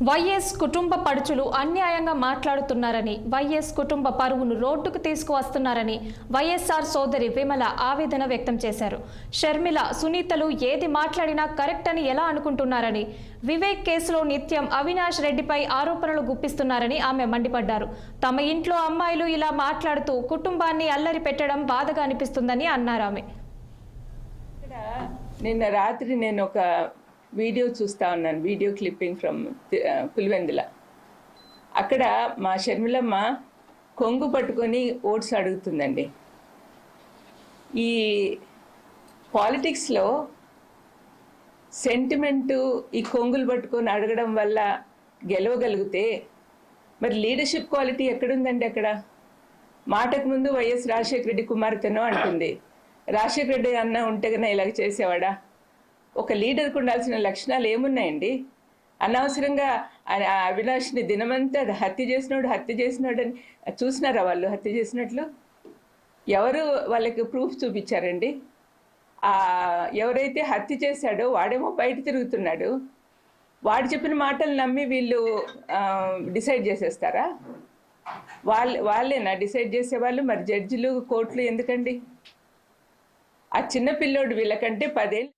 YS కుటుంబ పడుచులు అన్యాయంగా మాట్లాడుతున్నారని, వైఎస్ కుటుంబ పరువును రోడ్డుకు తీసుకువస్తున్నారని వైఎస్ఆర్ సోదరి విమల ఆవేదన వ్యక్తం చేశారు. షర్మిల, సునీతలు ఏది మాట్లాడినా కరెక్ట్ అని ఎలా అనుకుంటున్నారని, వివేక్ కేసులో నిత్యం అవినాష్ రెడ్డిపై ఆరోపణలు గుప్పిస్తున్నారని ఆమె మండిపడ్డారు. తమ ఇంట్లో అమ్మాయిలు ఇలా మాట్లాడుతూ కుటుంబాన్ని అల్లరి పెట్టడం బాధగా అనిపిస్తుందని అన్నారు. ఆమె నిన్న రాత్రి నేను ఒక వీడియో చూస్తూ ఉన్నాను, వీడియో క్లిప్పింగ్ ఫ్రమ్ పులివెందుల. అక్కడ మా షర్మిలమ్మ కొంగు పట్టుకొని ఓట్స్ అడుగుతుందండి. ఈ పాలిటిక్స్లో సెంటిమెంటు ఈ కొంగులు పట్టుకొని అడగడం వల్ల గెలవగలిగితే మరి లీడర్షిప్ క్వాలిటీ ఎక్కడుందండి? అక్కడ మాటకు ముందు వైఎస్ రాజశేఖర రెడ్డి కుమార్తెనో అంటుంది. రాజశేఖర రెడ్డి అన్న ఉంటే కన్నా ఇలాగ చేసేవాడా? ఒక లీడర్కి ఉండాల్సిన లక్షణాలు ఏమున్నాయండి? అనవసరంగా అవినాష్ని దినమంతా హత్య చేసినాడని చూసినారా వాళ్ళు? హత్య చేసినట్లు ఎవరు వాళ్ళకి ప్రూఫ్ చూపించారండి? ఎవరైతే హత్య చేశాడో వాడేమో బయట తిరుగుతున్నాడు. వాడు చెప్పిన మాటలు నమ్మి వీళ్ళు డిసైడ్ చేసేస్తారా? వాళ్ళేనా డిసైడ్ చేసేవాళ్ళు? మరి జడ్జిలు, కోర్టులు ఎందుకండి? ఆ చిన్న పిల్లోడు వీళ్ళకంటే 10 ఏళ్ళు